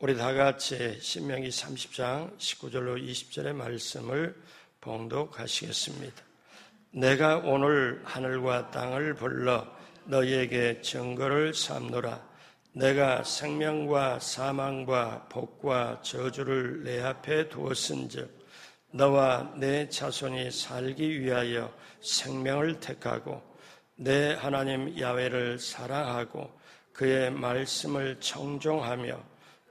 우리 다 같이 신명기 30장 19절로 20절의 말씀을 봉독하시겠습니다. 내가 오늘 하늘과 땅을 불러 너희에게 증거를 삼노라. 내가 생명과 사망과 복과 저주를 내 앞에 두었은즉 너와 내 자손이 살기 위하여 생명을 택하고 내 하나님 야훼를 사랑하고 그의 말씀을 청종하며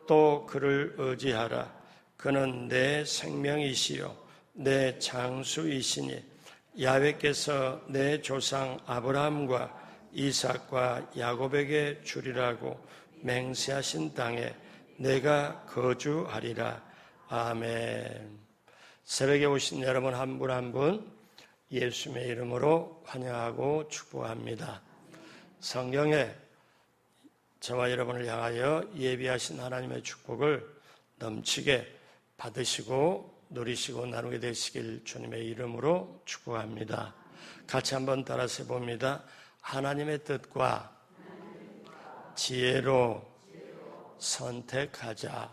또 그를 의지하라. 그는 내 생명이시요 내 장수이시니 야훼께서 내 조상 아브라함과 이삭과 야곱에게 주리라고 맹세하신 땅에 내가 거주하리라. 아멘. 새벽에 오신 여러분 한 분 한 분 예수님의 이름으로 환영하고 축복합니다. 성경에 저와 여러분을 향하여 예비하신 하나님의 축복을 넘치게 받으시고 누리시고 나누게 되시길 주님의 이름으로 축복합니다. 같이 한번 따라서 해봅니다. 하나님의 뜻과 지혜로 선택하자.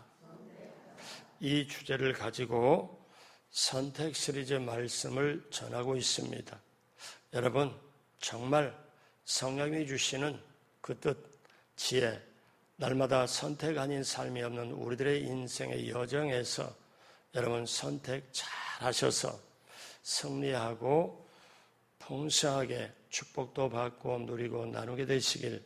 이 주제를 가지고 선택 시리즈 말씀을 전하고 있습니다. 여러분, 정말 성령이 주시는 그 뜻, 지혜, 날마다 선택 아닌 삶이 없는 우리들의 인생의 여정에서 여러분 선택 잘 하셔서 승리하고 풍성하게 축복도 받고 누리고 나누게 되시길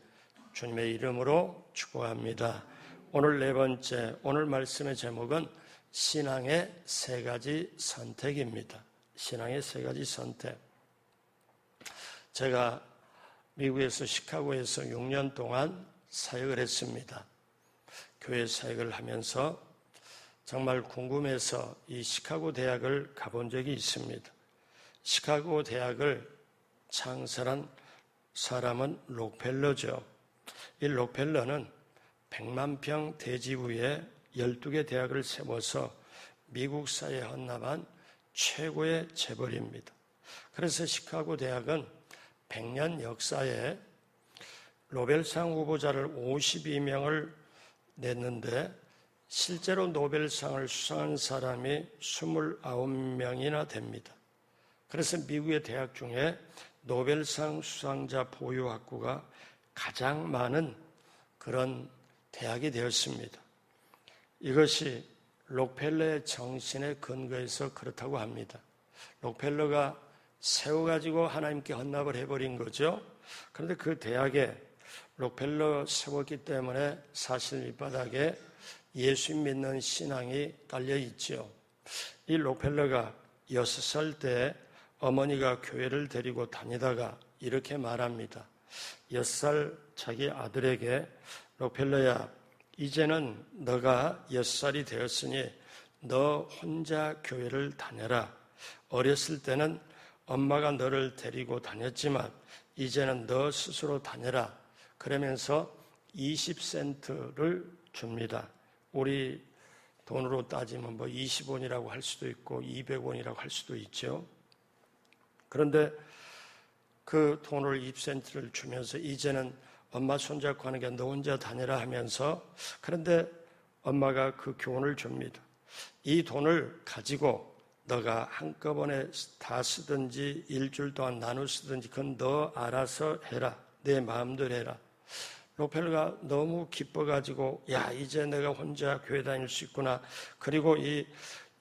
주님의 이름으로 축복합니다. 오늘 네 번째, 오늘 말씀의 제목은 신앙의 세 가지 선택입니다. 신앙의 세 가지 선택. 제가 미국에서 시카고에서 6년 동안 사역을 했습니다. 교회 사역을 하면서 정말 궁금해서 이 시카고 대학을 가본 적이 있습니다. 시카고 대학을 창설한 사람은 록펠러죠. 이 록펠러는 100만 평 대지 위에 12개 대학을 세워서 미국 사회에 헌납한 최고의 재벌입니다. 그래서 시카고 대학은 100년 역사에 노벨상 후보자를 52명을 냈는데 실제로 노벨상을 수상한 사람이 29명이나 됩니다. 그래서 미국의 대학 중에 노벨상 수상자 보유 학구가 가장 많은 그런 대학이 되었습니다. 이것이 록펠러의 정신에 근거해서 그렇다고 합니다. 록펠러가 세워가지고 하나님께 헌납을 해버린 거죠. 그런데 그 대학에 록펠러 세웠기 때문에 사실 밑바닥에 예수 믿는 신앙이 깔려 있죠. 이 록펠러가 6살 때 어머니가 교회를 데리고 다니다가 이렇게 말합니다. 6살 자기 아들에게 록펠러야, 이제는 너가 6살이 되었으니 너 혼자 교회를 다녀라. 어렸을 때는 엄마가 너를 데리고 다녔지만 이제는 너 스스로 다녀라. 그러면서 20센트를 줍니다. 우리 돈으로 따지면 20원이라고 할 수도 있고 200원이라고 할 수도 있죠. 그런데 그 돈을 20센트를 주면서 이제는 엄마 손잡고 하는 게 너 혼자 다녀라 하면서, 그런데 엄마가 그 교훈을 줍니다. 이 돈을 가지고 너가 한꺼번에 다 쓰든지 일주일 동안 나눠 쓰든지 그건 너 알아서 해라. 내 마음대로 해라. 록펠러가 너무 기뻐가지고 야, 이제 내가 혼자 교회 다닐 수 있구나. 그리고 이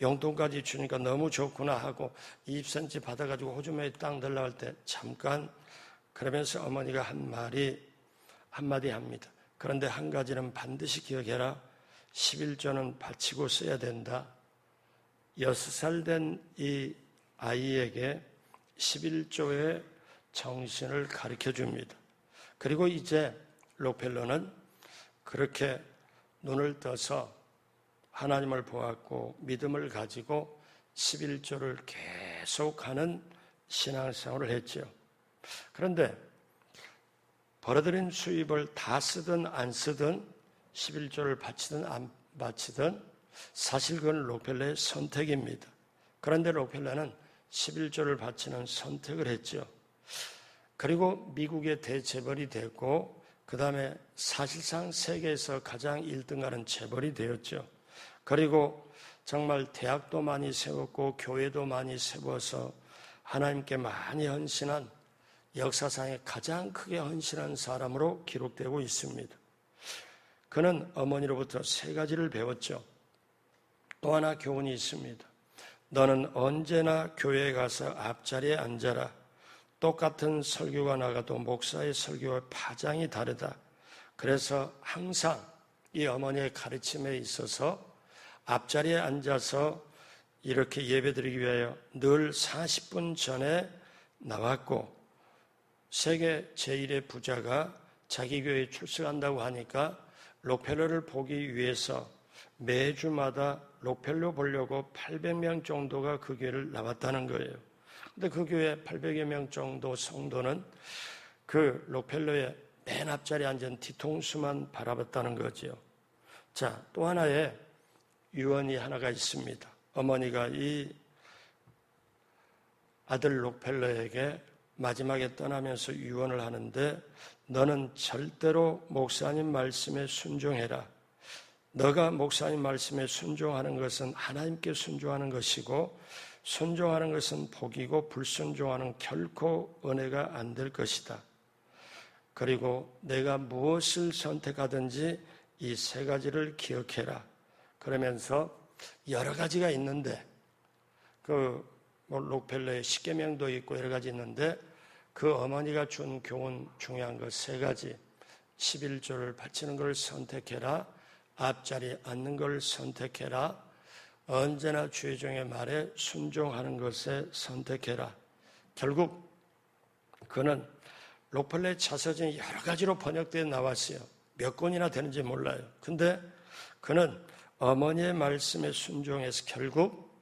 용돈까지 주니까 너무 좋구나 하고 20cm 받아가지고 호주머니에 딱 넣으려고 할 때 잠깐, 그러면서 어머니가 한마디 합니다. 그런데 한 가지는 반드시 기억해라. 11조는 바치고 써야 된다. 6살 된 이 아이에게 11조의 정신을 가르쳐 줍니다. 그리고 이제 록펠러는 그렇게 눈을 떠서 하나님을 보았고 믿음을 가지고 11조를 계속하는 신앙생활을 했죠. 그런데 벌어들인 수입을 다 쓰든 안 쓰든 11조를 바치든 안 바치든 사실 그건 록펠러의 선택입니다. 그런데 록펠러는 11조를 바치는 선택을 했죠. 그리고 미국의 대재벌이 됐고 그 다음에 사실상 세계에서 가장 1등하는 재벌이 되었죠. 그리고 정말 대학도 많이 세웠고 교회도 많이 세워서 하나님께 많이 헌신한 역사상에 가장 크게 헌신한 사람으로 기록되고 있습니다. 그는 어머니로부터 3가지를 배웠죠. 또 하나 교훈이 있습니다. 너는 언제나 교회에 가서 앞자리에 앉아라. 똑같은 설교가 나가도 목사의 설교와 파장이 다르다. 그래서 항상 이 어머니의 가르침에 있어서 앞자리에 앉아서 이렇게 예배드리기 위하여 늘 40분 전에 나왔고, 세계 제1의 부자가 자기 교회에 출석한다고 하니까 록펠러를 보기 위해서 매주마다 록펠러 보려고 800명 정도가 그 교회를 나왔다는 거예요. 근데 그 교회 800여 명 정도 성도는 그 록펠러의 맨 앞자리에 앉은 뒤통수만 바라봤다는 거죠. 자, 또 하나의 유언이 하나가 있습니다. 어머니가 이 아들 록펠러에게 마지막에 떠나면서 유언을 하는데, 너는 절대로 목사님 말씀에 순종해라. 너가 목사님 말씀에 순종하는 것은 하나님께 순종하는 것이고, 순종하는 것은 복이고 불순종하는 결코 은혜가 안 될 것이다. 그리고 내가 무엇을 선택하든지 이 3가지를 기억해라. 그러면서 여러 가지가 있는데, 록펠러의 10계명도 있고 여러 가지 있는데, 그 어머니가 준 교훈 중요한 것 3가지. 11조를 바치는 걸 선택해라. 앞자리에 앉는 걸 선택해라. 언제나 주의 종의 말에 순종하는 것에 선택해라. 결국 그는 록펠러의 자서전이 여러 가지로 번역되어 나왔어요. 몇 권이나 되는지 몰라요. 근데 그는 어머니의 말씀에 순종해서 결국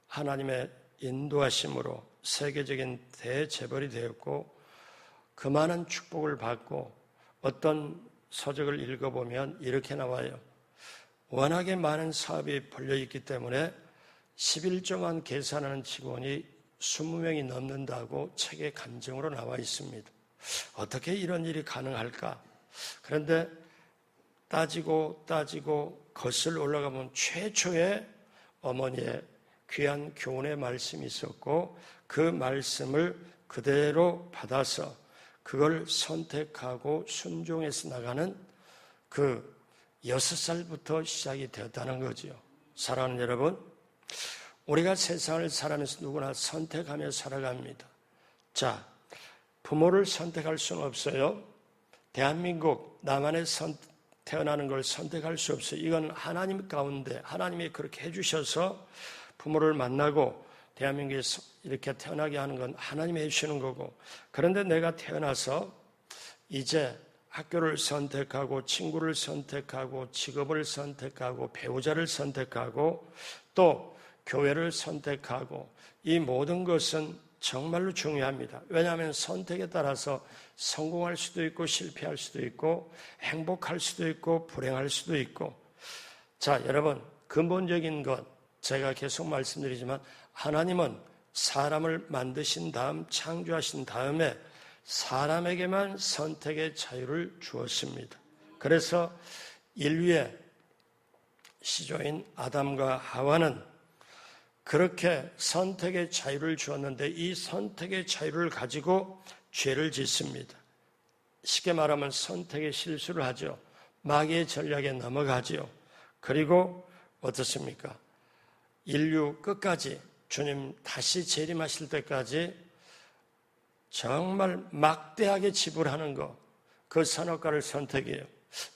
하나님의 인도하심으로 세계적인 대재벌이 되었고, 그 많은 축복을 받고, 어떤 서적을 읽어보면 이렇게 나와요. 워낙에 많은 사업이 벌려있기 때문에 11조만 계산하는 직원이 20명이 넘는다고 책의 간증으로 나와 있습니다. 어떻게 이런 일이 가능할까? 그런데 따지고 거슬러 올라가면 최초의 어머니의 귀한 교훈의 말씀이 있었고, 그 말씀을 그대로 받아서 그걸 선택하고 순종해서 나가는 그 6살부터 시작이 되었다는 거죠. 사랑하는 여러분, 우리가 세상을 살아가면서 누구나 선택하며 살아갑니다. 자, 부모를 선택할 수는 없어요. 대한민국 나만의 태어나는 걸 선택할 수 없어요. 이건 하나님 가운데 하나님이 그렇게 해주셔서 부모를 만나고 대한민국에서 이렇게 태어나게 하는 건 하나님이 해주시는 거고, 그런데 내가 태어나서 이제 학교를 선택하고 친구를 선택하고 직업을 선택하고 배우자를 선택하고 또 교회를 선택하고, 이 모든 것은 정말로 중요합니다. 왜냐하면 선택에 따라서 성공할 수도 있고 실패할 수도 있고 행복할 수도 있고 불행할 수도 있고. 자, 여러분, 근본적인 것 제가 계속 말씀드리지만, 하나님은 사람을 만드신 다음 창조하신 다음에 사람에게만 선택의 자유를 주었습니다. 그래서 인류의 시조인 아담과 하와는 그렇게 선택의 자유를 주었는데, 이 선택의 자유를 가지고 죄를 짓습니다. 쉽게 말하면 선택의 실수를 하죠. 마귀의 전략에 넘어가죠. 그리고 어떻습니까? 인류 끝까지 주님 다시 재림하실 때까지 정말 막대하게 지불하는 것, 그 선악과를 선택해요.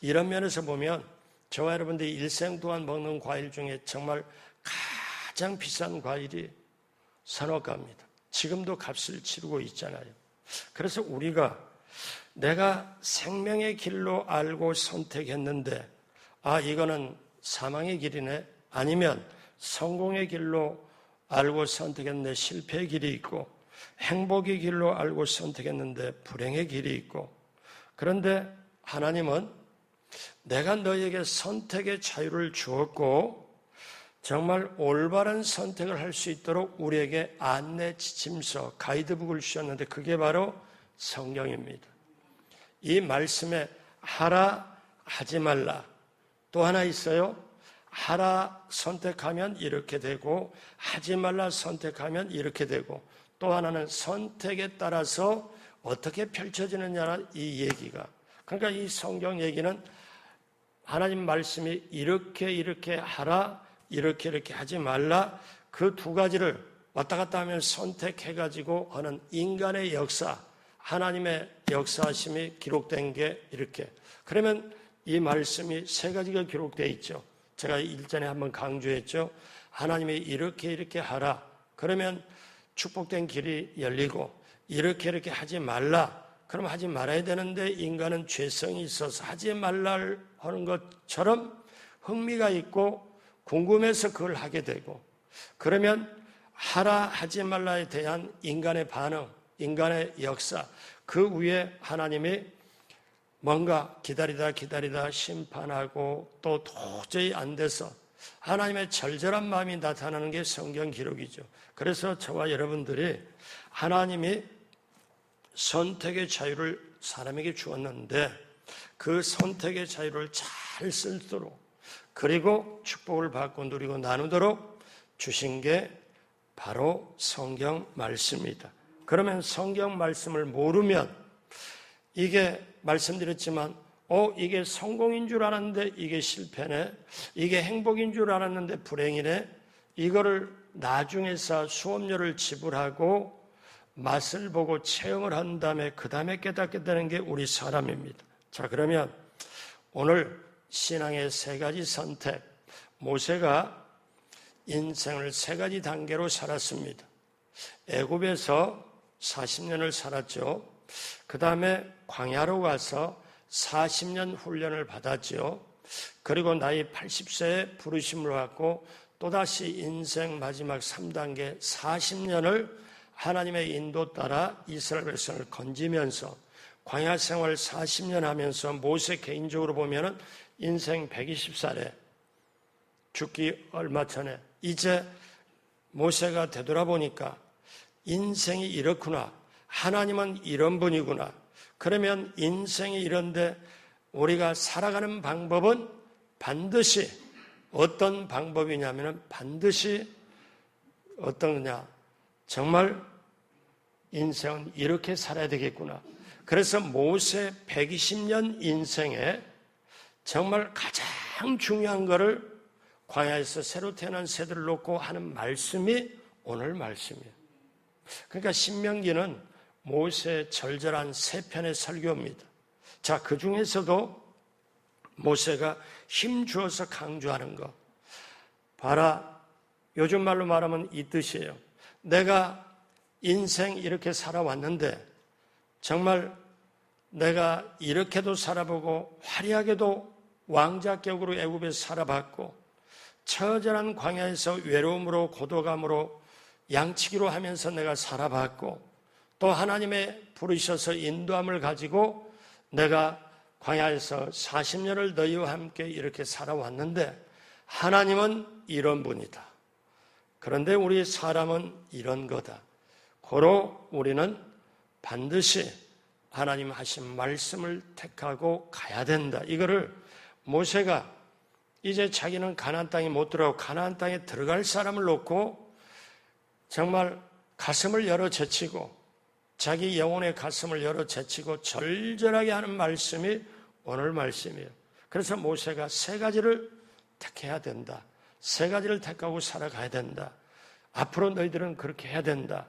이런 면에서 보면 저와 여러분들이 일생 동안 먹는 과일 중에 정말 가장 비싼 과일이 선악과입니다. 지금도 값을 치르고 있잖아요. 그래서 우리가 내가 생명의 길로 알고 선택했는데, 이거는 사망의 길이네, 아니면 성공의 길로 알고 선택했는데 실패의 길이 있고, 행복의 길로 알고 선택했는데 불행의 길이 있고, 그런데 하나님은 내가 너에게 선택의 자유를 주었고 정말 올바른 선택을 할 수 있도록 우리에게 안내 지침서, 가이드북을 주셨는데 그게 바로 성경입니다. 이 말씀에 하라, 하지 말라. 또 하나 있어요. 하라 선택하면 이렇게 되고 하지 말라 선택하면 이렇게 되고, 또 하나는 선택에 따라서 어떻게 펼쳐지느냐는 이 얘기가. 그러니까 이 성경 얘기는 하나님 말씀이 이렇게 하라, 이렇게 하지 말라, 그 두 가지를 왔다 갔다 하면 선택해가지고 하는 인간의 역사, 하나님의 역사하심이 기록된 게 이렇게. 그러면 이 말씀이 세 가지가 기록되어 있죠. 제가 일전에 한번 강조했죠. 하나님이 이렇게 하라. 그러면 축복된 길이 열리고, 이렇게 하지 말라. 그럼 하지 말아야 되는데 인간은 죄성이 있어서 하지 말라 하는 것처럼 흥미가 있고 궁금해서 그걸 하게 되고, 그러면 하라 하지 말라에 대한 인간의 반응, 인간의 역사, 그 위에 하나님이 뭔가 기다리다 심판하고 또 도저히 안 돼서 하나님의 절절한 마음이 나타나는 게 성경 기록이죠. 그래서 저와 여러분들이 하나님이 선택의 자유를 사람에게 주었는데 그 선택의 자유를 잘 쓸도록, 그리고 축복을 받고 누리고 나누도록 주신 게 바로 성경 말씀입니다. 그러면 성경 말씀을 모르면 이게 말씀드렸지만 이게 성공인 줄 알았는데 이게 실패네, 이게 행복인 줄 알았는데 불행이네, 이거를 나중에서 수업료를 지불하고 맛을 보고 체험을 한 다음에 그 다음에 깨닫게 되는 게 우리 사람입니다. 자, 그러면 오늘 신앙의 세 가지 선택, 모세가 인생을 세 가지 단계로 살았습니다. 애굽에서 40년을 살았죠. 그 다음에 광야로 가서 40년 훈련을 받았죠. 그리고 나이 80세에 부르심을 받고 또다시 인생 마지막 3단계 40년을 하나님의 인도 따라 이스라엘 백성을 건지면서 광야 생활 40년 하면서 모세 개인적으로 보면은 인생 120살에 죽기 얼마 전에 이제 모세가 되돌아보니까 인생이 이렇구나, 하나님은 이런 분이구나. 그러면 인생이 이런데 우리가 살아가는 방법은 반드시 어떤 방법이냐면 반드시 어떤 거냐, 정말 인생은 이렇게 살아야 되겠구나. 그래서 모세 120년 인생에 정말 가장 중요한 거를 광야에서 새로 태어난 새들을 놓고 하는 말씀이 오늘 말씀이에요. 그러니까 신명기는 모세의 절절한 세 편의 설교입니다. 자, 그 중에서도 모세가 힘주어서 강조하는 거, 봐라, 요즘 말로 말하면 이 뜻이에요. 내가 인생 이렇게 살아왔는데 정말 내가 이렇게도 살아보고 화려하게도 왕자격으로 애굽에서 살아봤고 처절한 광야에서 외로움으로 고독함으로 양치기로 하면서 내가 살아봤고 또 하나님의 부르셔서 인도함을 가지고 내가 광야에서 40년을 너희와 함께 이렇게 살아왔는데 하나님은 이런 분이다. 그런데 우리 사람은 이런 거다. 고로 우리는 반드시 하나님 하신 말씀을 택하고 가야 된다. 이거를 모세가 이제 자기는 가나안 땅에 못 들어가고 가나안 땅에 들어갈 사람을 놓고 정말 가슴을 열어 제치고 자기 영혼의 가슴을 열어 제치고 절절하게 하는 말씀이 오늘 말씀이에요. 그래서 모세가 세 가지를 택해야 된다. 세 가지를 택하고 살아가야 된다. 앞으로 너희들은 그렇게 해야 된다.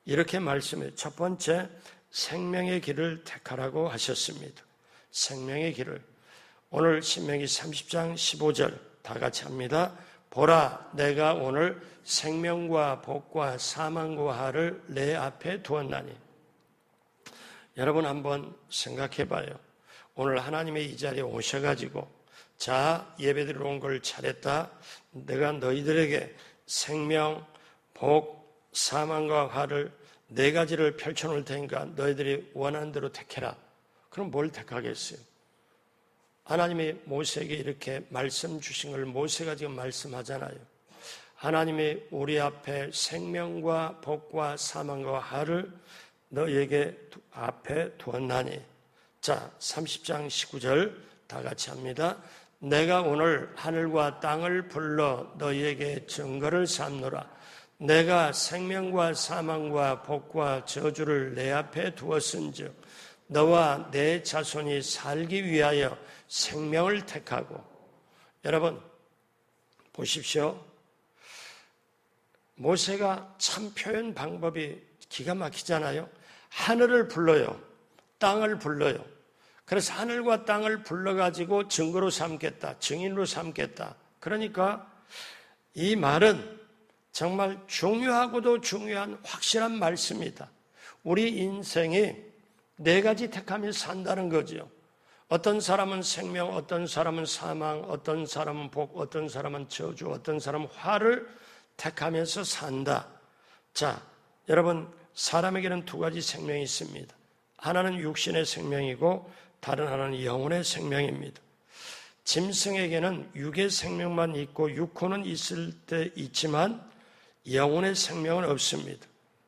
이렇게 말씀해요. 첫 번째, 생명의 길을 택하라고 하셨습니다. 생명의 길을. 오늘 신명기 30장 15절 다 같이 합니다. 보라, 내가 오늘 생명과 복과 사망과 화를 내 앞에 두었나니. 여러분 한번 생각해 봐요. 오늘 하나님의 이 자리에 오셔가지고 자, 예배드리러 온 걸 차렸다. 내가 너희들에게 생명, 복, 사망과 화를 네 가지를 펼쳐놓을 테니까 너희들이 원하는 대로 택해라. 그럼 뭘 택하겠어요? 하나님이 모세에게 이렇게 말씀 주신 걸 모세가 지금 말씀하잖아요. 하나님이 우리 앞에 생명과 복과 사망과 화를 너희에게 앞에 두었나니. 자, 30장 19절 다 같이 합니다. 내가 오늘 하늘과 땅을 불러 너희에게 증거를 삼노라. 내가 생명과 사망과 복과 저주를 내 앞에 두었은즉 너와 내 자손이 살기 위하여 생명을 택하고. 여러분 보십시오. 모세가 참 표현 방법이 기가 막히잖아요. 하늘을 불러요. 땅을 불러요. 그래서 하늘과 땅을 불러가지고 증거로 삼겠다. 증인으로 삼겠다. 그러니까 이 말은 정말 중요하고도 중요한 확실한 말씀이다. 우리 인생이 네 가지 택하며 산다는 거죠. 어떤 사람은 생명, 어떤 사람은 사망, 어떤 사람은 복, 어떤 사람은 저주, 어떤 사람은 화를 택하면서 산다. 자, 여러분 사람에게는 두 가지 생명이 있습니다. 하나는 육신의 생명이고 다른 하나는 영혼의 생명입니다. 짐승에게는 육의 생명만 있고 육혼은 있을 때 있지만 영혼의 생명은 없습니다.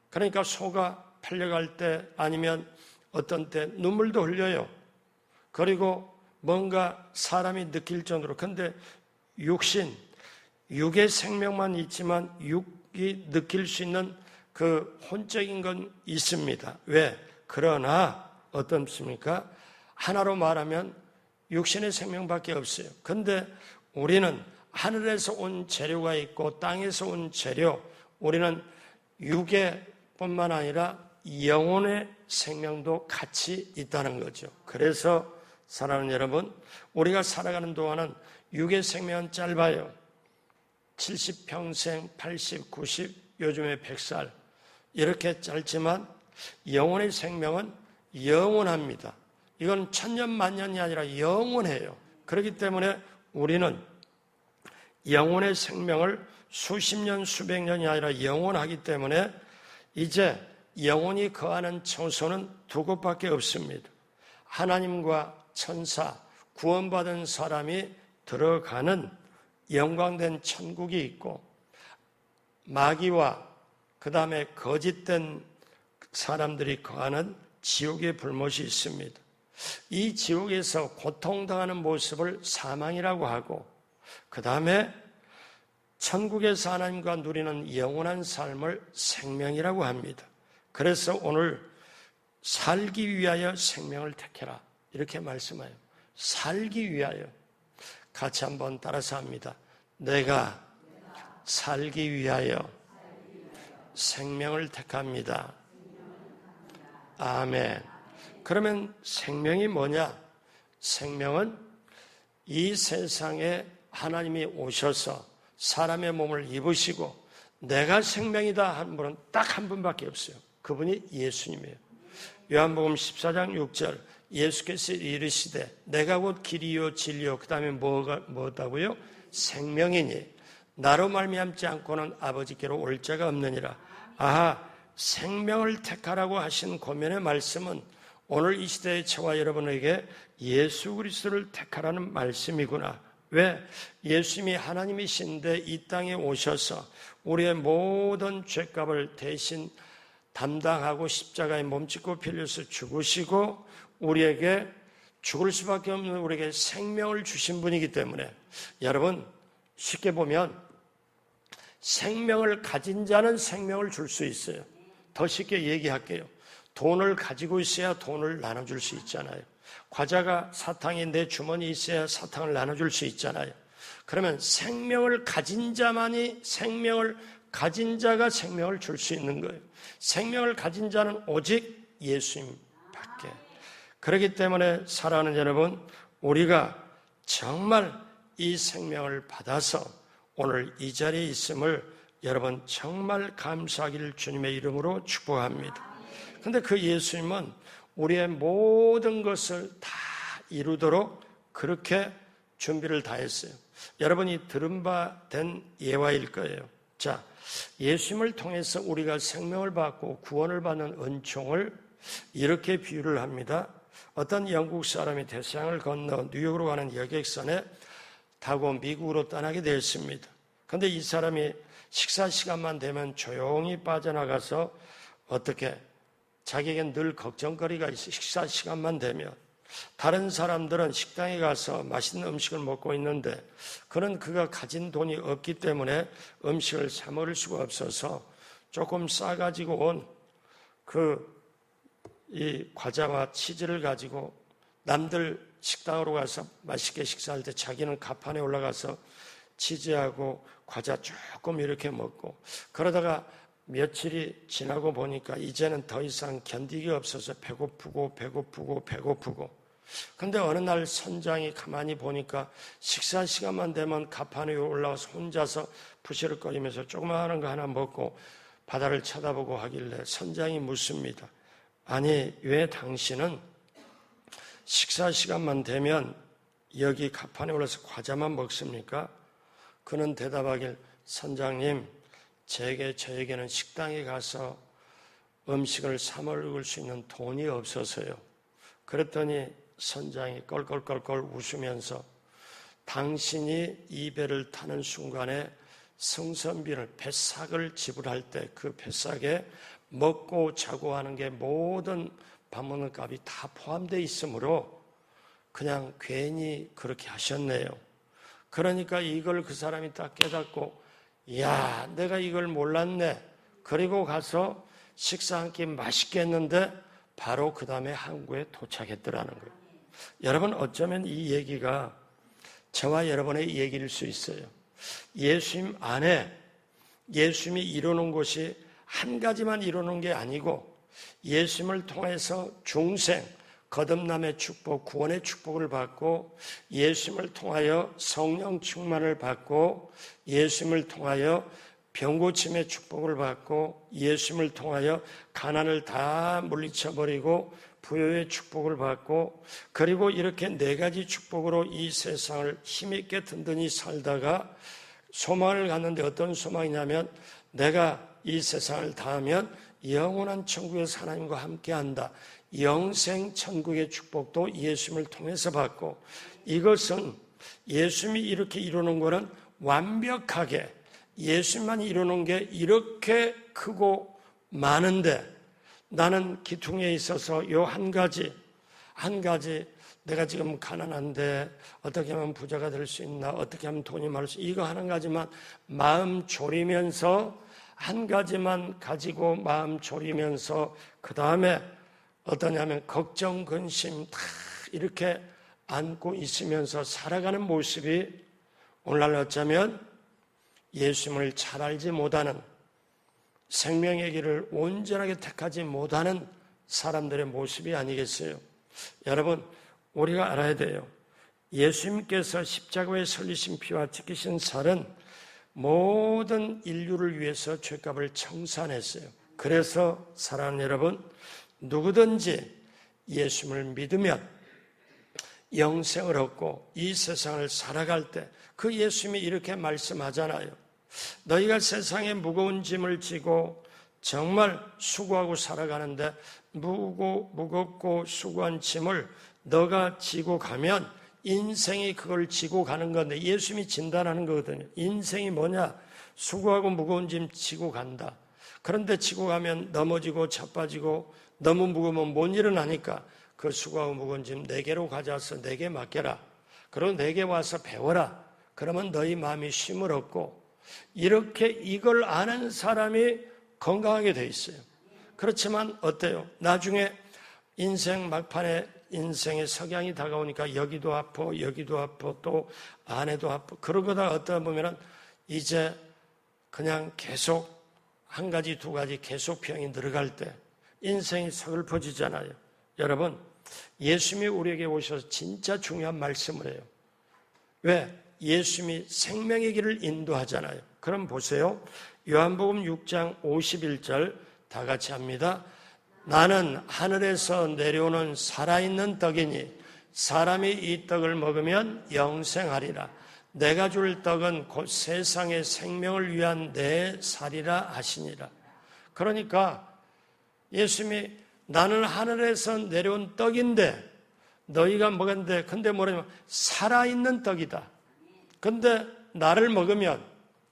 그러니까 소가 팔려갈 때 아니면 어떤 때 눈물도 흘려요. 그리고 뭔가 사람이 느낄 정도로. 근데 육의 생명만 있지만 육이 느낄 수 있는 그 혼적인 건 있습니다. 왜? 그러나 어떻습니까? 하나로 말하면 육신의 생명밖에 없어요. 근데 우리는 하늘에서 온 재료가 있고 땅에서 온 재료, 우리는 육의 뿐만 아니라 영혼의 생명도 같이 있다는 거죠. 그래서 사랑하는 여러분, 우리가 살아가는 동안은 육의 생명은 짧아요. 70평생, 80, 90, 요즘에 100살 이렇게 짧지만 영혼의 생명은 영원합니다. 이건 천년 만년이 아니라 영원해요. 그렇기 때문에 우리는 영혼의 생명을 수십 년, 수백 년이 아니라 영원하기 때문에 이제 영혼이 거하는 처소는 두 곳밖에 없습니다. 하나님과 천사, 구원받은 사람이 들어가는 영광된 천국이 있고 마귀와 그 다음에 거짓된 사람들이 거하는 지옥의 불못이 있습니다. 이 지옥에서 고통당하는 모습을 사망이라고 하고 그 다음에 천국에서 하나님과 누리는 영원한 삶을 생명이라고 합니다. 그래서 오늘 살기 위하여 생명을 택해라 이렇게 말씀해요. 살기 위하여. 같이 한번 따라서 합니다. 내가 살기 위하여 생명을 택합니다. 아멘. 그러면 생명이 뭐냐? 생명은 이 세상에 하나님이 오셔서 사람의 몸을 입으시고 내가 생명이다 하는 분은 딱 한 분밖에 없어요. 그분이 예수님이에요. 요한복음 14장 6절 예수께서 이르시되 내가 곧 길이요 진리요 그 다음에 뭐다고요? 생명이니 나로 말미암지 않고는 아버지께로 올 자가 없느니라. 아하, 생명을 택하라고 하신 고면의 말씀은 오늘 이 시대의 저와 여러분에게 예수 그리스도를 택하라는 말씀이구나. 왜? 예수님이 하나님이신데 이 땅에 오셔서 우리의 모든 죄값을 대신 담당하고 십자가에 몸짓고 피 흘려서 죽으시고 우리에게 죽을 수밖에 없는 우리에게 생명을 주신 분이기 때문에 여러분 쉽게 보면 생명을 가진 자는 생명을 줄 수 있어요. 더 쉽게 얘기할게요. 돈을 가지고 있어야 돈을 나눠줄 수 있잖아요. 과자가 사탕이 내 주머니에 있어야 사탕을 나눠줄 수 있잖아요. 그러면 생명을 가진 자만이 생명을 가진 자가 생명을 줄 수 있는 거예요. 생명을 가진 자는 오직 예수님밖에. 그렇기 때문에 사랑하는 여러분, 우리가 정말 이 생명을 받아서 오늘 이 자리에 있음을 여러분 정말 감사하기를 주님의 이름으로 축복합니다. 그런데 그 예수님은 우리의 모든 것을 다 이루도록 그렇게 준비를 다 했어요. 여러분이 들은 바 된 예화일 거예요. 자, 예수님을 통해서 우리가 생명을 받고 구원을 받는 은총을 이렇게 비유를 합니다. 어떤 영국 사람이 대서양을 건너 뉴욕으로 가는 여객선에 타고 미국으로 떠나게 되었습니다. 그런데 이 사람이 식사 시간만 되면 조용히 빠져나가서 어떻게 자기에겐 늘 걱정거리가 있어. 식사 시간만 되면 다른 사람들은 식당에 가서 맛있는 음식을 먹고 있는데 그는 그가 가진 돈이 없기 때문에 음식을 사 먹을 수가 없어서 조금 싸가지고 온 이 과자와 치즈를 가지고 남들 식당으로 가서 맛있게 식사할 때 자기는 가판에 올라가서 치즈하고 과자 조금 이렇게 먹고, 그러다가 며칠이 지나고 보니까 이제는 더 이상 견디기 없어서 배고프고 근데 어느 날 선장이 가만히 보니까 식사 시간만 되면 가판 위에 올라와서 혼자서 부시럭거리면서 조그마한 거 하나 먹고 바다를 쳐다보고 하길래 선장이 묻습니다. 아니, 왜 당신은 식사 시간만 되면 여기 가판에 올라서 과자만 먹습니까? 그는 대답하길, 선장님, 저에게는 식당에 가서 음식을 사 먹을 수 있는 돈이 없어서요. 그랬더니 선장이 껄껄껄껄 웃으면서 당신이 이 배를 타는 순간에 승선비를, 배삭을 지불할 때 그 배삭에 먹고 자고 하는 게 모든 밥 먹는 값이 다 포함되어 있으므로 그냥 괜히 그렇게 하셨네요. 그러니까 이걸 그 사람이 딱 깨닫고, 야, 내가 이걸 몰랐네. 그리고 가서 식사 한 끼 맛있게 했는데 바로 그 다음에 항구에 도착했더라는 거예요. 여러분, 어쩌면 이 얘기가 저와 여러분의 얘기일 수 있어요. 예수님 안에 예수님이 이루는 것이 한 가지만 이루는 게 아니고 예수님을 통해서 중생, 거듭남의 축복, 구원의 축복을 받고 예수님을 통하여 성령 충만을 받고 예수님을 통하여 병고침의 축복을 받고 예수님을 통하여 가난을 다 물리쳐버리고 부여의 축복을 받고, 그리고 이렇게 네 가지 축복으로 이 세상을 힘있게 든든히 살다가 소망을 갖는데, 어떤 소망이냐면 내가 이 세상을 다하면 영원한 천국에서 하나님과 함께한다. 영생 천국의 축복도 예수님을 통해서 받고, 이것은 예수님이 이렇게 이루는 것은 완벽하게 예수님만이 이루는 게 이렇게 크고 많은데, 나는 기퉁에 있어서 요 한 가지 내가 지금 가난한데 어떻게 하면 부자가 될 수 있나, 어떻게 하면 돈이 많을 수 있나, 이거 하는 가지만 마음 졸이면서, 한 가지만 가지고 마음 졸이면서 그 다음에 어떠냐면 걱정, 근심 다 이렇게 안고 있으면서 살아가는 모습이 오늘날 어쩌면 예수님을 잘 알지 못하는, 생명의 길을 온전하게 택하지 못하는 사람들의 모습이 아니겠어요? 여러분, 우리가 알아야 돼요. 예수님께서 십자가에 설리신 피와 찢기신 살은 모든 인류를 위해서 죄값을 청산했어요. 그래서 사랑하는 여러분, 누구든지 예수님을 믿으면 영생을 얻고 이 세상을 살아갈 때 그 예수님이 이렇게 말씀하잖아요. 너희가 세상에 무거운 짐을 지고 정말 수고하고 살아가는데 무겁고 수고한 짐을 너가 지고 가면 인생이 그걸 지고 가는 건데, 예수님이 진단하는 거거든요. 인생이 뭐냐? 수고하고 무거운 짐 지고 간다. 그런데 지고 가면 넘어지고 자빠지고 너무 무거우면 못 일어나니까 그 수고하고 무거운 짐 내게로 가져와서 내게 맡겨라. 그리고 내게 와서 배워라. 그러면 너희 마음이 쉼을 얻고, 이렇게 이걸 아는 사람이 건강하게 돼 있어요. 그렇지만 어때요? 나중에 인생 막판에 인생의 석양이 다가오니까 여기도 아파 또 안에도 아파. 그러고다 어떠다 보면은 이제 그냥 계속 한 가지 두 가지 계속 병이 늘어갈 때 인생이 서글퍼지잖아요. 여러분, 예수님이 우리에게 오셔서 진짜 중요한 말씀을 해요. 왜? 예수님이 생명의 길을 인도하잖아요. 그럼 보세요. 요한복음 6장 51절 다 같이 합니다. 나는 하늘에서 내려오는 살아있는 떡이니 사람이 이 떡을 먹으면 영생하리라. 내가 줄 떡은 곧 세상의 생명을 위한 내 살이라 하시니라. 그러니까 예수님이 나는 하늘에서 내려온 떡인데 너희가 먹었는데, 근데 뭐냐면 살아있는 떡이다. 근데 나를 먹으면,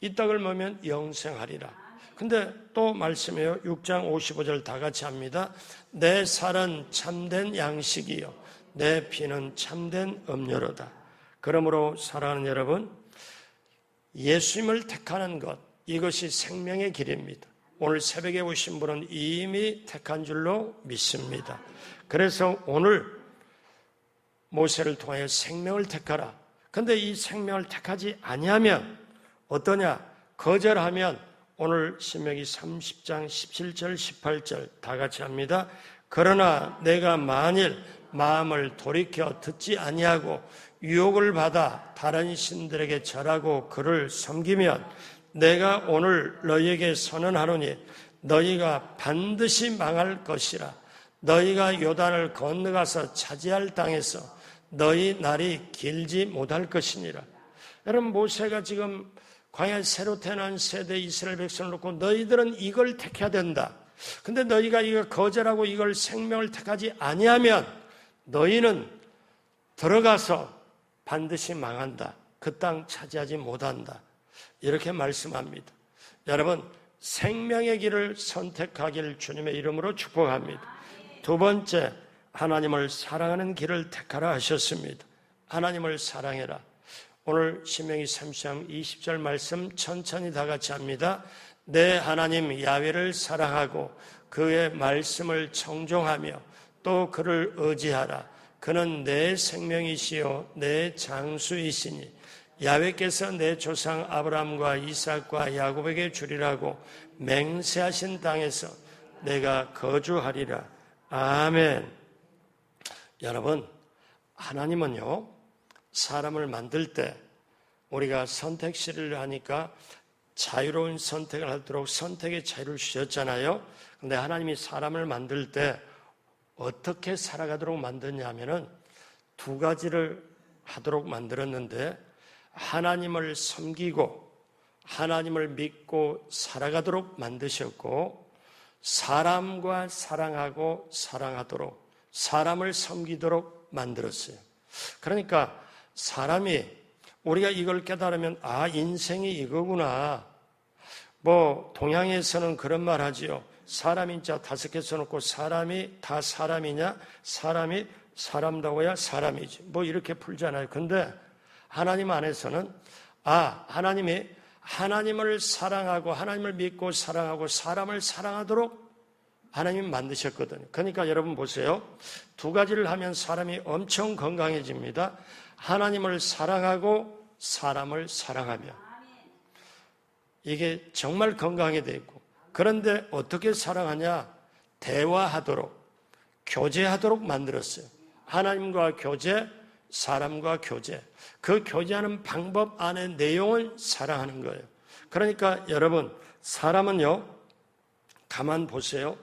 이 떡을 먹으면 영생하리라. 근데 또 말씀해요. 6장 55절 다 같이 합니다. 내 살은 참된 양식이요 내 피는 참된 음료로다. 그러므로 사랑하는 여러분, 예수님을 택하는 것, 이것이 생명의 길입니다. 오늘 새벽에 오신 분은 이미 택한 줄로 믿습니다. 그래서 오늘 모세를 통하여 생명을 택하라. 근데 이 생명을 택하지 아니하면 어떠냐? 거절하면 오늘 신명기 30장 17절 18절 다 같이 합니다. 그러나 내가 만일 마음을 돌이켜 듣지 아니하고 유혹을 받아 다른 신들에게 절하고 그를 섬기면 내가 오늘 너희에게 선언하노니 너희가 반드시 망할 것이라. 너희가 요단을 건너가서 차지할 땅에서 너희 날이 길지 못할 것이니라. 여러분, 모세가 지금 광야에 새로 태어난 세대 이스라엘 백성을 놓고 너희들은 이걸 택해야 된다. 근데 너희가 이거 거절하고 이걸 생명을 택하지 아니하면 너희는 들어가서 반드시 망한다. 그 땅 차지하지 못한다. 이렇게 말씀합니다. 여러분, 생명의 길을 선택하길 주님의 이름으로 축복합니다. 두 번째, 하나님을 사랑하는 길을 택하라 하셨습니다. 하나님을 사랑해라. 오늘 신명기 30장 20절 말씀 천천히 다 같이 합니다. 내 하나님 야훼를 사랑하고 그의 말씀을 청종하며 또 그를 의지하라. 그는 내 생명이시요 내 장수이시니 야훼께서 내 조상 아브라함과 이삭과 야곱에게 주리라고 맹세하신 땅에서 내가 거주하리라. 아멘. 여러분, 하나님은요, 사람을 만들 때 우리가 선택시를 하니까 자유로운 선택을 하도록 선택의 자유를 주셨잖아요. 근데 하나님이 사람을 만들 때 어떻게 살아가도록 만드냐면은 두 가지를 하도록 만들었는데, 하나님을 섬기고 하나님을 믿고 살아가도록 만드셨고, 사람과 사랑하고 사랑하도록, 사람을 섬기도록 만들었어요. 그러니까 사람이, 우리가 이걸 깨달으면 아, 인생이 이거구나. 뭐 동양에서는 그런 말 하지요. 사람인자 5개 써놓고 사람이 다 사람이냐? 사람이 사람다워야 사람이지. 뭐 이렇게 풀잖아요. 근데 하나님 안에서는 하나님이 하나님을 사랑하고 하나님을 믿고 사랑하고 사람을 사랑하도록 하나님이 만드셨거든요. 그러니까 여러분 보세요. 두 가지를 하면 사람이 엄청 건강해집니다. 하나님을 사랑하고 사람을 사랑하며. 이게 정말 건강하게 돼 있고. 그런데 어떻게 사랑하냐? 대화하도록, 교제하도록 만들었어요. 하나님과 교제, 사람과 교제. 그 교제하는 방법 안에 내용을 사랑하는 거예요. 그러니까 여러분, 사람은요, 가만 보세요.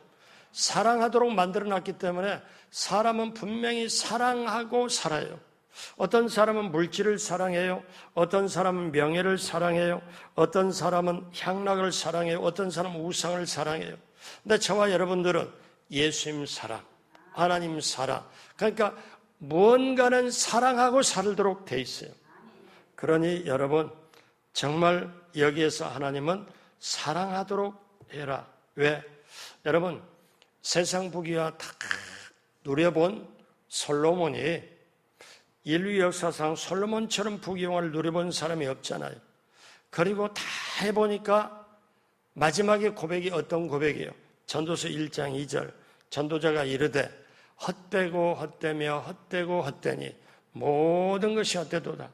사랑하도록 만들어놨기 때문에 사람은 분명히 사랑하고 살아요. 어떤 사람은 물질을 사랑해요. 어떤 사람은 명예를 사랑해요. 어떤 사람은 향락을 사랑해요. 어떤 사람은 우상을 사랑해요. 근데 저와 여러분들은 예수님 사랑, 하나님 사랑. 그러니까 무언가는 사랑하고 살도록 돼 있어요. 그러니 여러분, 정말 여기에서 하나님은 사랑하도록 해라. 왜? 여러분, 세상 부귀와 다 누려본 솔로몬이 인류 역사상 솔로몬처럼 부귀영화를 누려본 사람이 없잖아요. 그리고 다 해보니까 마지막에 고백이 어떤 고백이에요? 전도서 1장 2절 전도자가 이르되 헛되고 헛되며 헛되고 헛되니 모든 것이 헛되도다.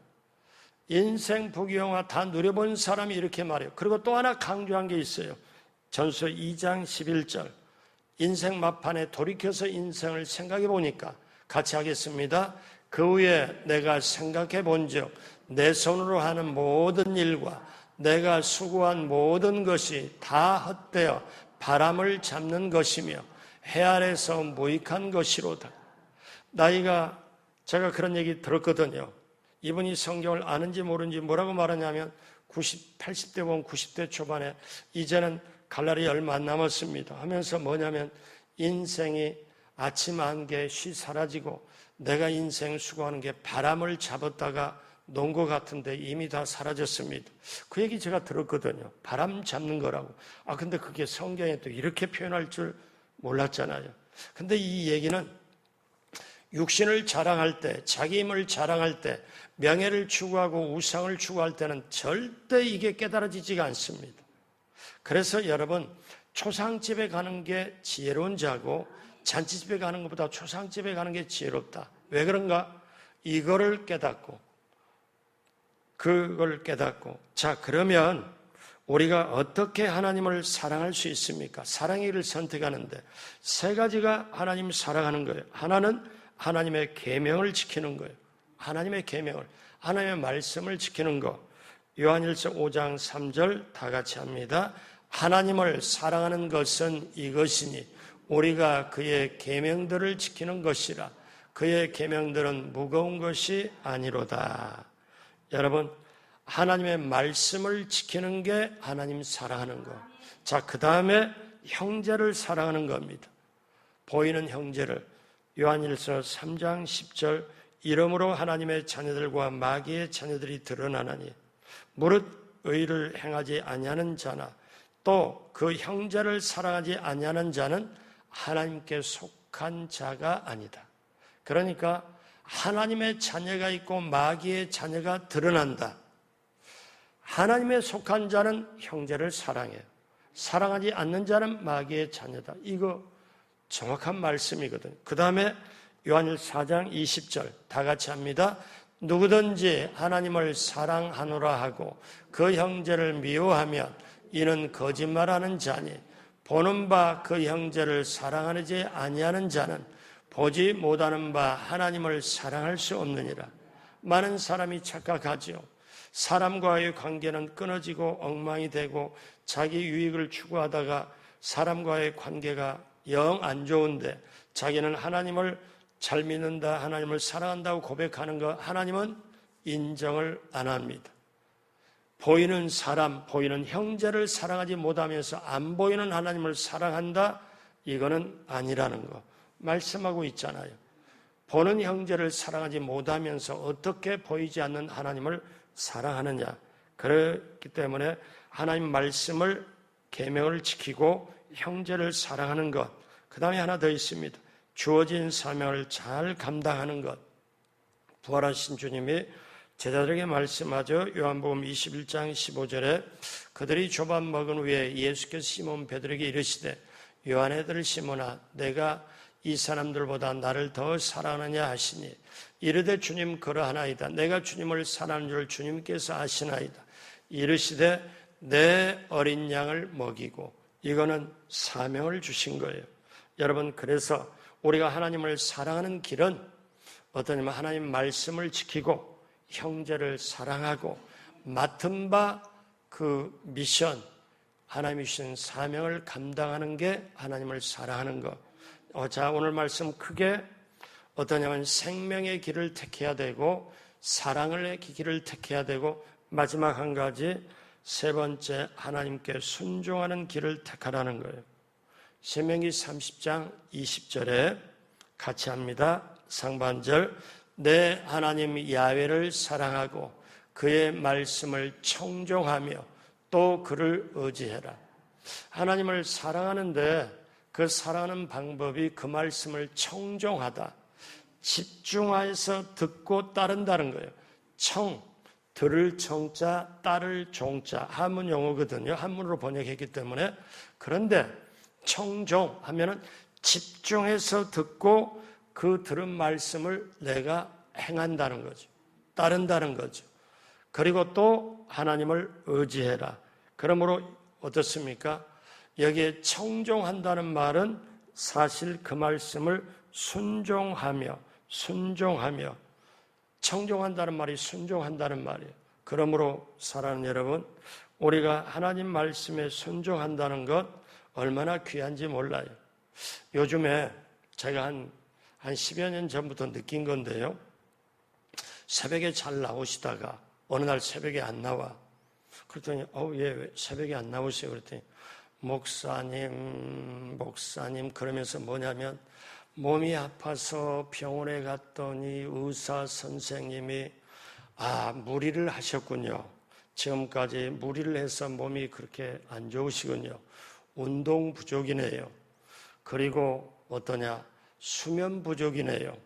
인생 부귀영화 다 누려본 사람이 이렇게 말해요. 그리고 또 하나 강조한 게 있어요. 전도서 2장 11절 인생 막판에 돌이켜서 인생을 생각해 보니까 같이 하겠습니다. 그 후에 내가 생각해 본즉 내 손으로 하는 모든 일과 내가 수고한 모든 것이 다 헛되어 바람을 잡는 것이며 해 아래서 무익한 것이로다. 제가 그런 얘기 들었거든요. 이분이 성경을 아는지 모르는지 뭐라고 말하냐면 80대 보면 90대 초반에 이제는 갈 날이 얼마 안 남았습니다 하면서 뭐냐면 인생이 아침 안개 쉬 사라지고 내가 인생 수고하는 게 바람을 잡았다가 논 것 같은데 이미 다 사라졌습니다. 그 얘기 제가 들었거든요. 바람 잡는 거라고. 근데 그게 성경에 또 이렇게 표현할 줄 몰랐잖아요. 근데 이 얘기는 육신을 자랑할 때, 자기 힘을 자랑할 때, 명예를 추구하고 우상을 추구할 때는 절대 이게 깨달아지지가 않습니다. 그래서 여러분, 초상집에 가는 게 지혜로운 자고 잔치집에 가는 것보다 초상집에 가는 게 지혜롭다. 왜 그런가? 이거를 깨닫고, 그걸 깨닫고. 자, 그러면 우리가 어떻게 하나님을 사랑할 수 있습니까? 사랑의 길을 선택하는데 세 가지가 하나님을 사랑하는 거예요. 하나는 하나님의 계명을 지키는 거예요. 하나님의 계명을, 하나님의 말씀을 지키는 거. 요한일서 5장 3절 다 같이 합니다. 하나님을 사랑하는 것은 이것이니 우리가 그의 계명들을 지키는 것이라. 그의 계명들은 무거운 것이 아니로다. 여러분, 하나님의 말씀을 지키는 게 하나님 사랑하는 거. 자, 그 다음에 형제를 사랑하는 겁니다. 보이는 형제를. 요한일서 3장 10절 이러므로 하나님의 자녀들과 마귀의 자녀들이 드러나나니 무릇 의를 행하지 아니하는 자나 또 그 형제를 사랑하지 아니하는 자는 하나님께 속한 자가 아니다. 그러니까 하나님의 자녀가 있고 마귀의 자녀가 드러난다. 하나님의 속한 자는 형제를 사랑해요. 사랑하지 않는 자는 마귀의 자녀다. 이거 정확한 말씀이거든요. 그 다음에 요한일 4장 20절 다 같이 합니다. 누구든지 하나님을 사랑하노라 하고 그 형제를 미워하면 이는 거짓말하는 자니 보는 바 그 형제를 사랑하지 아니하는 자는 보지 못하는 바 하나님을 사랑할 수 없느니라. 많은 사람이 착각하지요. 사람과의 관계는 끊어지고 엉망이 되고 자기 유익을 추구하다가 사람과의 관계가 영 안 좋은데 자기는 하나님을 잘 믿는다, 하나님을 사랑한다고 고백하는 것, 하나님은 인정을 안 합니다. 보이는 사람, 보이는 형제를 사랑하지 못하면서 안 보이는 하나님을 사랑한다? 이거는 아니라는 거 말씀하고 있잖아요. 보는 형제를 사랑하지 못하면서 어떻게 보이지 않는 하나님을 사랑하느냐. 그렇기 때문에 하나님 말씀을, 계명을 지키고 형제를 사랑하는 것. 그 다음에 하나 더 있습니다. 주어진 사명을 잘 감당하는 것. 부활하신 주님이 제자들에게 말씀하죠. 요한복음 21장 15절에 그들이 조밥 먹은 후에 예수께서 시몬 베드로에게 이르시되 요한의 시몬아 내가 이 사람들보다 나를 더 사랑하느냐 하시니 이르되 주님 그러하나이다. 내가 주님을 사랑하는 줄 주님께서 아시나이다. 이르시되 내 어린 양을 먹이고. 이거는 사명을 주신 거예요. 여러분, 그래서 우리가 하나님을 사랑하는 길은 어떠냐면 하나님 말씀을 지키고 형제를 사랑하고 맡은 바 그 미션, 하나님이 주신 사명을 감당하는 게 하나님을 사랑하는 것. 자, 오늘 말씀 크게 어떠냐면 생명의 길을 택해야 되고 사랑의 길을 택해야 되고 마지막 한 가지 세 번째 하나님께 순종하는 길을 택하라는 거예요. 신명기 30장 20절에 같이 합니다. 상반절 내 하나님 야훼를 사랑하고 그의 말씀을 청종하며 또 그를 의지해라. 하나님을 사랑하는데 그 사랑하는 방법이 그 말씀을 청종하다. 집중해서 듣고 따른다는 거예요. 들을 청자, 따를 종자. 한문 용어거든요. 한문으로 번역했기 때문에. 그런데 청종하면은 집중해서 듣고 그 들은 말씀을 내가 행한다는 거죠. 따른다는 거죠. 그리고 또 하나님을 의지해라. 그러므로 어떻습니까? 여기에 청종한다는 말은 사실 그 말씀을 순종하며 청종한다는 말이 순종한다는 말이에요. 그러므로 사랑하는 여러분, 우리가 하나님 말씀에 순종한다는 것 얼마나 귀한지 몰라요. 요즘에 제가 한 10여 년 전부터 느낀 건데요. 새벽에 잘 나오시다가 어느 날 새벽에 안 나와. 그랬더니 얘 왜 새벽에 안 나오세요? 그랬더니 목사님 그러면서 뭐냐면 몸이 아파서 병원에 갔더니 의사 선생님이 무리를 하셨군요. 지금까지 무리를 해서 몸이 그렇게 안 좋으시군요. 운동 부족이네요. 그리고 어떠냐? 수면 부족이네요.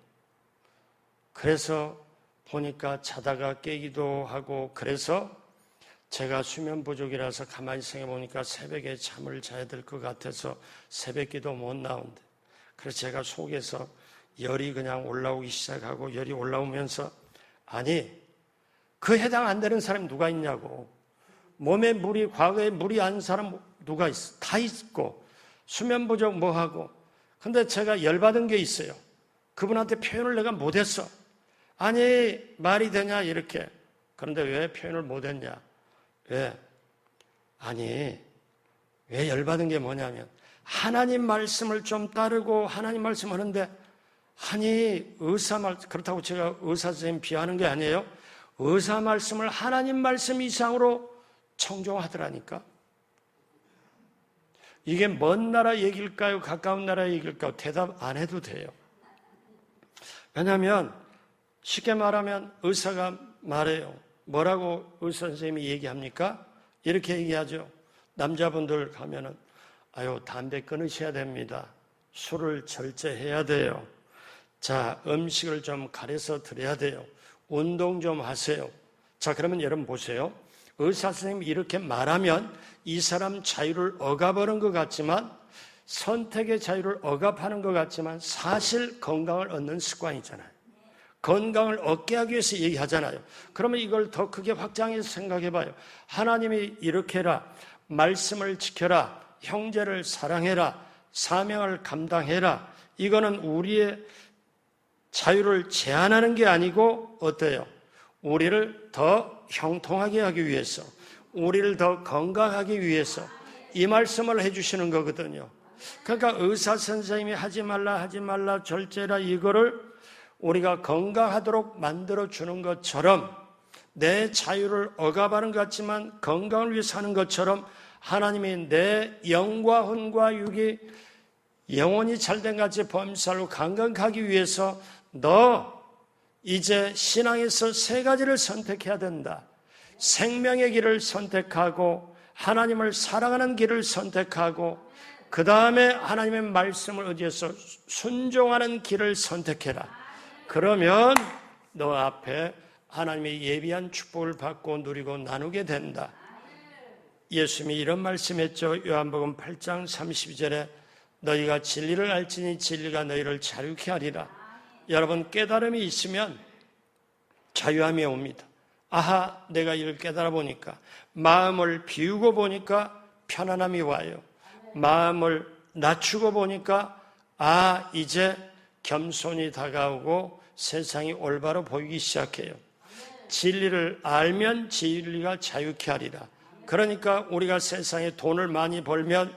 그래서 보니까 자다가 깨기도 하고, 그래서 제가 수면 부족이라서 가만히 생각해 보니까 새벽에 잠을 자야 될 것 같아서 새벽기도 못 나온대. 그래서 제가 속에서 열이 그냥 올라오기 시작하고, 열이 올라오면서 아니, 그 해당 안 되는 사람이 누가 있냐고. 몸에 물이, 과거에 물이 안 사람 누가 있어? 다 있고, 수면 부족 뭐 하고. 근데 제가 열받은 게 있어요. 그분한테 표현을 내가 못했어. 아니, 말이 되냐 이렇게. 그런데 왜 표현을 못했냐? 왜? 아니, 왜 열받은 게 뭐냐면 하나님 말씀을 좀 따르고 하나님 말씀 하는데, 아니 의사 말, 그렇다고 제가 의사 선생님 비하하는 게 아니에요. 의사 말씀을 하나님 말씀 이상으로 청종하더라니까. 이게 먼 나라 얘기일까요? 가까운 나라 얘기일까요? 대답 안 해도 돼요. 왜냐하면 쉽게 말하면 의사가 말해요. 뭐라고 의사 선생님이 얘기합니까? 이렇게 얘기하죠. 남자분들 가면은 아유, 담배 끊으셔야 됩니다. 술을 절제해야 돼요. 자, 음식을 좀 가려서 드려야 돼요. 운동 좀 하세요. 자, 그러면 여러분 보세요. 의사 선생님이 이렇게 말하면 이 사람 자유를 억압하는 것 같지만, 선택의 자유를 억압하는 것 같지만 사실 건강을 얻는 습관이잖아요. 건강을 얻게 하기 위해서 얘기하잖아요. 그러면 이걸 더 크게 확장해서 생각해 봐요. 하나님이 이렇게 해라, 말씀을 지켜라, 형제를 사랑해라, 사명을 감당해라. 이거는 우리의 자유를 제한하는 게 아니고 어때요? 우리를 더 형통하게 하기 위해서, 우리를 더 건강하기 위해서 이 말씀을 해주시는 거거든요. 그러니까 의사 선생님이 하지 말라 절제라, 이거를 우리가 건강하도록 만들어주는 것처럼, 내 자유를 억압하는 것 같지만 건강을 위해 사는 것처럼 하나님이 내 영과 혼과 육이 영혼이 잘된 같이 범살로 강건하기 위해서 너 이제 신앙에서 세 가지를 선택해야 된다. 생명의 길을 선택하고 하나님을 사랑하는 길을 선택하고 그 다음에 하나님의 말씀을 의지해서 순종하는 길을 선택해라. 그러면 너 앞에 하나님의 예비한 축복을 받고 누리고 나누게 된다. 예수님이 이런 말씀했죠. 요한복음 8장 32절에 너희가 진리를 알지니 진리가 너희를 자유케 하리라. 여러분, 깨달음이 있으면 자유함이 옵니다. 아하, 내가 이걸 깨달아 보니까, 마음을 비우고 보니까 편안함이 와요. 마음을 낮추고 보니까 아, 이제 겸손이 다가오고 세상이 올바로 보이기 시작해요. 진리를 알면 진리가 자유케 하리라. 그러니까 우리가 세상에 돈을 많이 벌면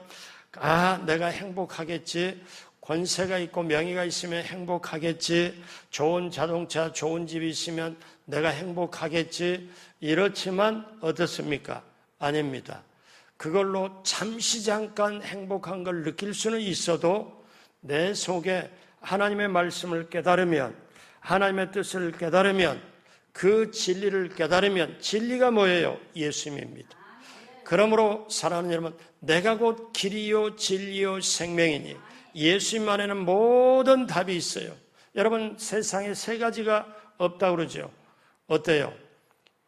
아, 내가 행복하겠지, 권세가 있고 명예가 있으면 행복하겠지, 좋은 자동차, 좋은 집이 있으면 내가 행복하겠지. 이렇지만 어떻습니까? 아닙니다. 그걸로 잠시 잠깐 행복한 걸 느낄 수는 있어도 내 속에 하나님의 말씀을 깨달으면, 하나님의 뜻을 깨달으면, 그 진리를 깨달으면, 진리가 뭐예요? 예수님입니다. 그러므로 사랑하는 여러분, 내가 곧 길이요 진리요 생명이니 예수님 안에는 모든 답이 있어요. 여러분, 세상에 세 가지가 없다고 그러죠. 어때요?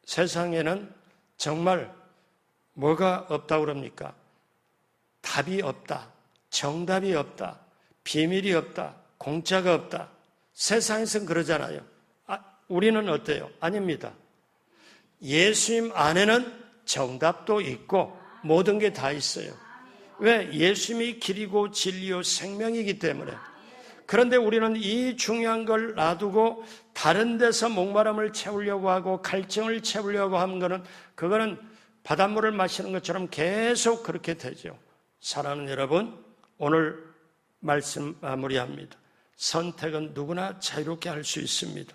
세상에는 정말 뭐가 없다고 그럽니까? 답이 없다, 정답이 없다, 비밀이 없다, 공짜가 없다. 세상에서는 그러잖아요. 우리는 어때요? 아닙니다. 예수님 안에는 정답도 있고 모든 게 다 있어요. 왜? 예수님이 길이고 진리요 생명이기 때문에. 그런데 우리는 이 중요한 걸 놔두고 다른 데서 목마름을 채우려고 하고 갈증을 채우려고 하는 거는, 그거는 바닷물을 마시는 것처럼 계속 그렇게 되죠. 사랑하는 여러분, 오늘 말씀 마무리합니다. 선택은 누구나 자유롭게 할 수 있습니다.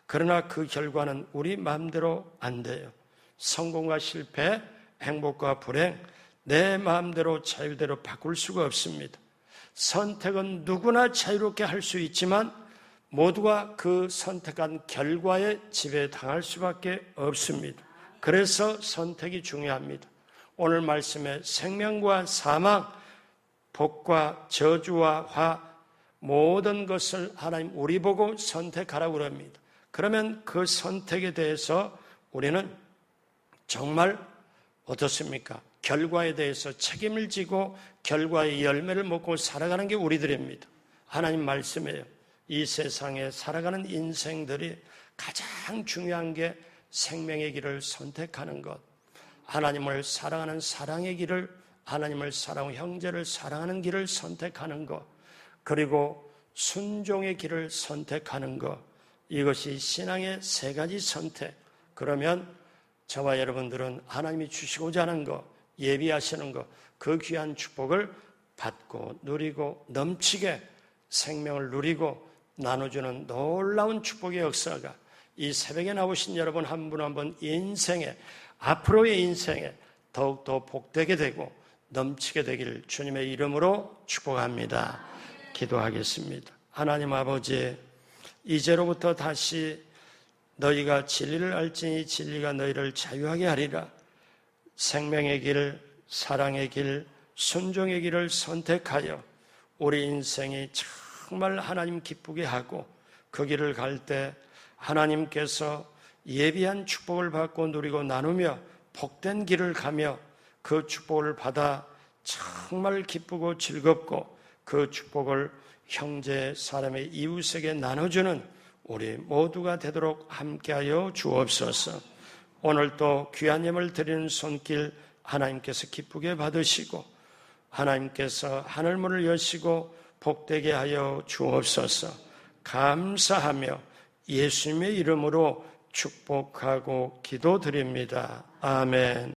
그러나 그 결과는 우리 마음대로 안 돼요. 성공과 실패, 행복과 불행, 내 마음대로 자유대로 바꿀 수가 없습니다. 선택은 누구나 자유롭게 할 수 있지만 모두가 그 선택한 결과에 지배당할 수밖에 없습니다. 그래서 선택이 중요합니다. 오늘 말씀에 생명과 사망, 복과 저주와 화, 모든 것을 하나님 우리 보고 선택하라고 합니다. 그러면 그 선택에 대해서 우리는 정말 어떻습니까? 결과에 대해서 책임을 지고 결과의 열매를 먹고 살아가는 게 우리들입니다. 하나님 말씀이에요. 이 세상에 살아가는 인생들이 가장 중요한 게 생명의 길을 선택하는 것, 하나님을 사랑하는 사랑의 길을, 하나님을 사랑하고 형제를 사랑하는 길을 선택하는 것, 그리고 순종의 길을 선택하는 것, 이것이 신앙의 세 가지 선택. 그러면 저와 여러분들은 하나님이 주시고자 하는 것, 예비하시는 것, 그 귀한 축복을 받고 누리고 넘치게 생명을 누리고 나눠주는 놀라운 축복의 역사가 이 새벽에 나오신 여러분 한 분 한 분 인생에, 앞으로의 인생에 더욱더 복되게 되고 넘치게 되기를 주님의 이름으로 축복합니다. 기도하겠습니다. 하나님 아버지, 이제로부터 다시 너희가 진리를 알지니 진리가 너희를 자유하게 하리라. 생명의 길, 사랑의 길, 순종의 길을 선택하여 우리 인생이 정말 하나님 기쁘게 하고 그 길을 갈 때 하나님께서 예비한 축복을 받고 누리고 나누며 복된 길을 가며 그 축복을 받아 정말 기쁘고 즐겁고 그 축복을 형제, 사람의 이웃에게 나눠주는 우리 모두가 되도록 함께하여 주옵소서. 오늘 또 귀한 예물 드리는 손길 하나님께서 기쁘게 받으시고 하나님께서 하늘문을 여시고 복되게 하여 주옵소서. 감사하며 예수님의 이름으로 축복하고 기도드립니다. 아멘.